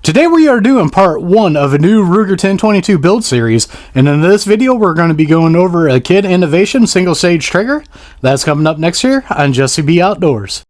Today we are doing part 1 of a new Ruger 1022 build series, and in this video we're going to be going over a KIDD Innovation single stage trigger. That's coming up next year on Jesse B Outdoors.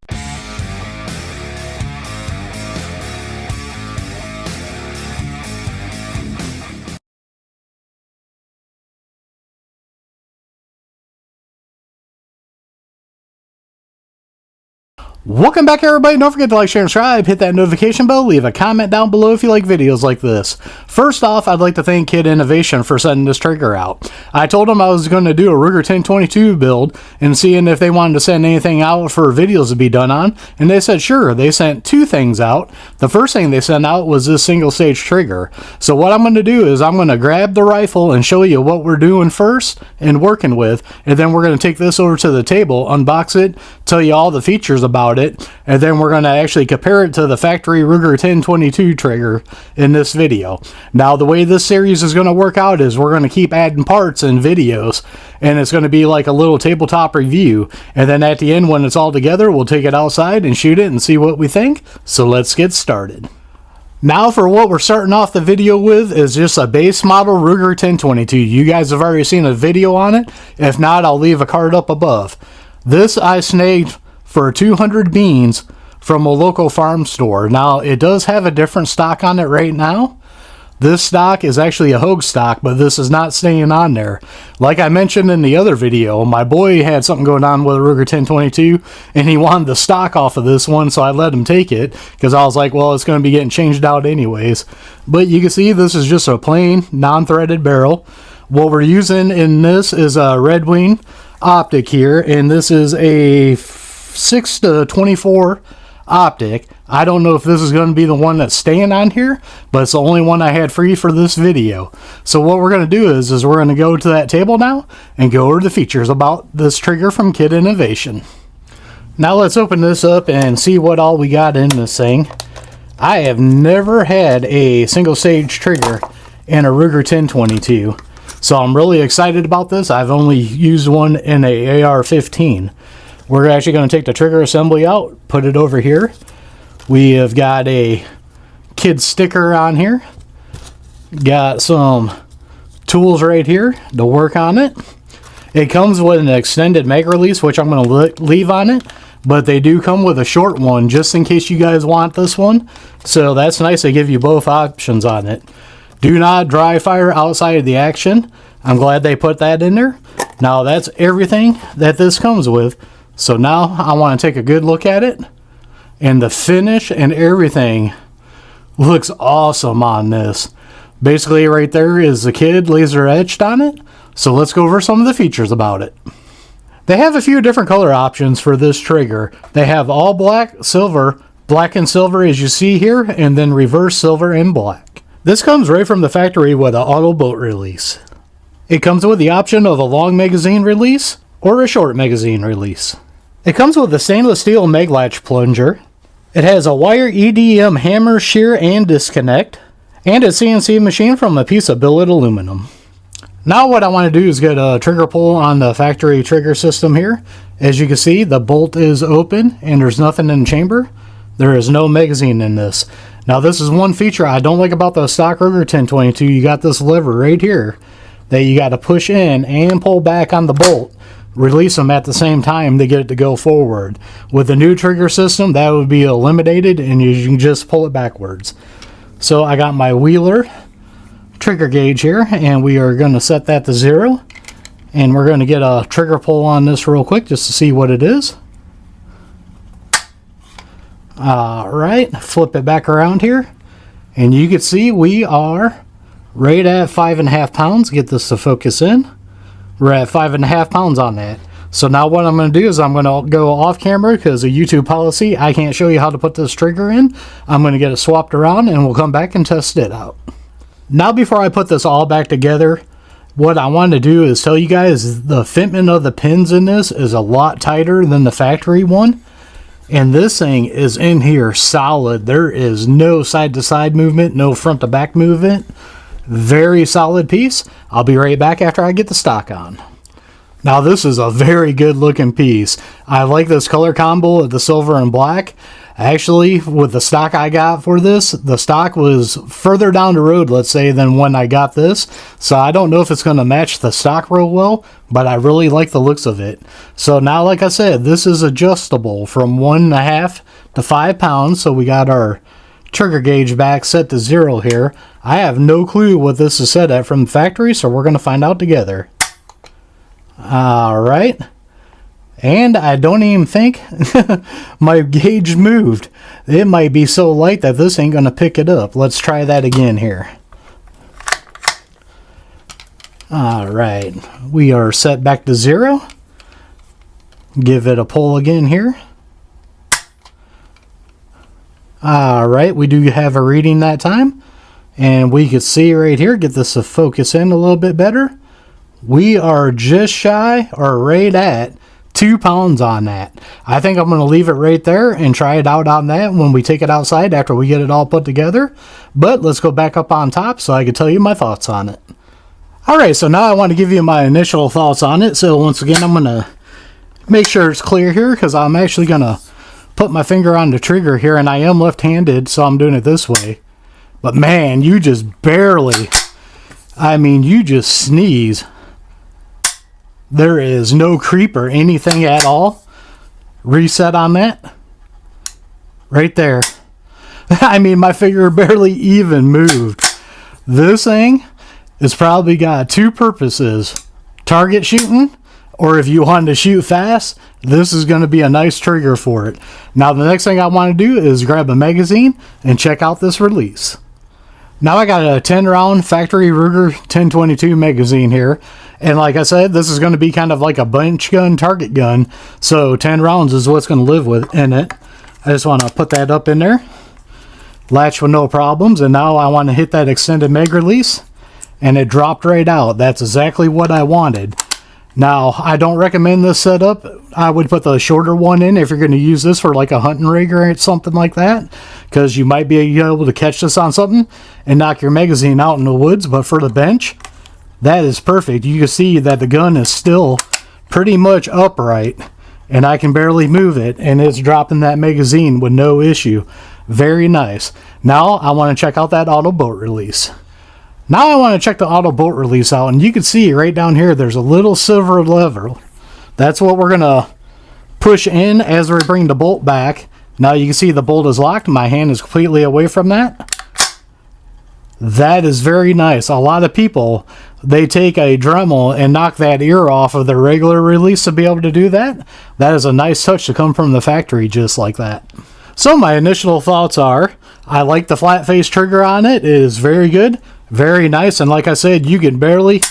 Welcome back everybody. Don't forget to like, share, and subscribe, hit that notification bell, leave a comment down below if you like videos like this. First off, I'd like to thank KIDD Innovation for sending this trigger out. I told them I was going to do a Ruger 1022 build and seeing if they wanted to send anything out for videos to be done on, and they said sure. They sent 2 things out. The first thing they sent out was this single stage trigger. So what I'm going to do is I'm going to grab the rifle and show you what we're doing first and working with, and then we're going to take this over to the table, unbox it, tell you all the features about it, and then we're going to actually compare it to the factory Ruger 1022 trigger in this video. Now the way this series is going to work out is we're going to keep adding parts and videos, and it's going to be like a little tabletop review, and then at the end when it's all together we'll take it outside and shoot it and see what we think. So let's get started. Now for what we're starting off the video with is just a base model Ruger 1022. You guys have already seen a video on it. If not, I'll leave a card up above. This I snagged for 200 beans from a local farm store. Now it does have a different stock on it right now. This stock is actually a Hogue stock, but this is not staying on there. Like I mentioned in the other video, my boy had something going on with a Ruger 1022 and he wanted the stock off of this one, so I let him take it because I was like, well, it's going to be getting changed out anyways. But you can see this is just a plain non-threaded barrel. What we're using in this is a Red Wing optic here, and this is a 6-24 optic. I don't know if this is going to be the one that's staying on here, but it's the only one I had free for this video. So what we're going to do is we're going to go to that table now and go over the features about this trigger from KIDD Innovation. Now let's open this up and see what all we got in this thing. I have never had a single stage trigger in a Ruger 1022, so I'm really excited about this. I've only used one in a AR-15. We're actually going to take the trigger assembly out, put it over here. We have got a KIDD sticker on here. Got some tools right here to work on it. It comes with an extended mag release, which I'm going to leave on it, but they do come with a short one just in case you guys want this one. So that's nice. They give you both options on it. Do not dry fire outside of the action. I'm glad they put that in there. Now that's everything that this comes with. So now I want to take a good look at it, and the finish and everything looks awesome on this. Basically right there is the KIDD laser etched on it. So let's go over some of the features about it. They have a few different color options for this trigger. They have all black, silver, black and silver as you see here, and then reverse silver and black. This comes right from the factory with an auto bolt release. It comes with the option of a long magazine release or a short magazine release. It comes with a stainless steel mag latch plunger. It has a wire EDM hammer, shear, and disconnect, and a CNC machine from a piece of billet aluminum. Now what I want to do is get a trigger pull on the factory trigger system here. As you can see, the bolt is open and there's nothing in the chamber. There is no magazine in this. Now this is one feature I don't like about the stock Ruger 1022. You got this lever right here that you got to push in and pull back on the bolt. Release them at the same time to get it to go forward. With the new trigger system, that would be eliminated and you can just pull it backwards. So I got my Wheeler trigger gauge here, and we are going to set that to 0, and we're going to get a trigger pull on this real quick just to see what it is. Alright, flip it back around here, and you can see we are right at 5.5 pounds. Get this to focus in. We're at 5.5 pounds on that. So now what I'm going to do is I'm going to go off camera because of YouTube policy. I can't show you how to put this trigger in. I'm going to get it swapped around and we'll come back and test it out. Now before I put this all back together, what I want to do is tell you guys the fitment of the pins in this is a lot tighter than the factory one. And this thing is in here solid. There is no side to side movement, no front to back movement. Very solid piece. I'll be right back after I get the stock on. Now this is a very good looking piece. I like this color combo of the silver and black. Actually, with the stock I got for this, the stock was further down the road, let's say, than when I got this. So I don't know if it's going to match the stock real well, but I really like the looks of it. So now, like I said, this is adjustable from 1.5 to 5 pounds. So we got our trigger gauge back set to 0 here. I have no clue what this is set at from the factory, so we're going to find out together. All right. And I don't even think my gauge moved. It might be so light that this ain't going to pick it up. Let's try that again here. All right. We are set back to 0. Give it a pull again here. All right. We do have a reading that time. And we can see right here, get this to focus in a little bit better. We are just shy or right at 2 pounds on that. I think I'm going to leave it right there and try it out on that when we take it outside after we get it all put together. But let's go back up on top so I can tell you my thoughts on it. Alright, so now I want to give you my initial thoughts on it. So once again, I'm going to make sure it's clear here because I'm actually going to put my finger on the trigger here, and I am left-handed, so I'm doing it this way. But man, you just barely, I mean, you just sneeze. There is no creep or anything at all. Reset on that. Right there. I mean, my finger barely even moved. This thing has probably got 2 purposes. Target shooting, or if you want to shoot fast, this is going to be a nice trigger for it. Now, the next thing I want to do is grab a magazine and check out this release. Now I got a 10-round factory Ruger 1022 magazine here. And like I said, this is going to be kind of like a bunch gun, target gun. So 10 rounds is what's going to live with in it. I just want to put that up in there. Latch with no problems. And now I want to hit that extended mag release. And it dropped right out. That's exactly what I wanted. Now, I don't recommend this setup. I would put the shorter one in if you're going to use this for like a hunting rig or something like that, because you might be able to catch this on something and knock your magazine out in the woods. But for the bench, that is perfect. You can see that the gun is still pretty much upright, and I can barely move it, and it's dropping that magazine with no issue. Very nice. Now, I want to check out that auto bolt release. Now I want to check the auto bolt release out, and you can see right down here there's a little silver lever. That's what we're going to push in as we bring the bolt back. Now you can see the bolt is locked. My hand is completely away from that. That is very nice. A lot of people, they take a Dremel and knock that ear off of the regular release to be able to do that. That is a nice touch to come from the factory just like that. So my initial thoughts are, I like the flat face trigger on it. It is very good. Very nice, and like I said, you can barely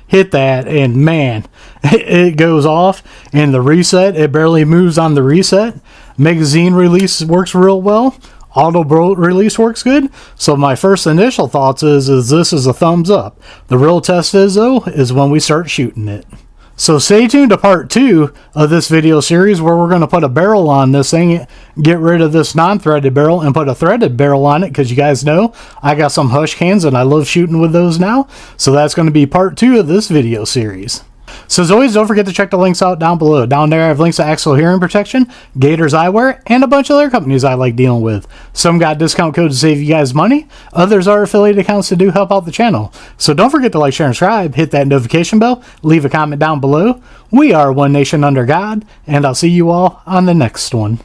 hit that, and man, it goes off. And the reset, it barely moves on the reset. Magazine release works real well. Auto bolt release works good. So my first initial thoughts is this is a thumbs up. The real test is, though, is when we start shooting it. So stay tuned to part 2 of this video series where we're going to put a barrel on this thing, get rid of this non-threaded barrel and put a threaded barrel on it, because you guys know I got some Hush cans and I love shooting with those now. So that's going to be part 2 of this video series. So as always, don't forget to check the links out down below. Down there I have links to Axel Hearing Protection, Gators Eyewear, and a bunch of other companies I like dealing with. Some got discount codes to save you guys money. Others are affiliate accounts to do help out the channel. So don't forget to like, share, and subscribe. Hit that notification bell. Leave a comment down below. We are One Nation Under God, and I'll see you all on the next one.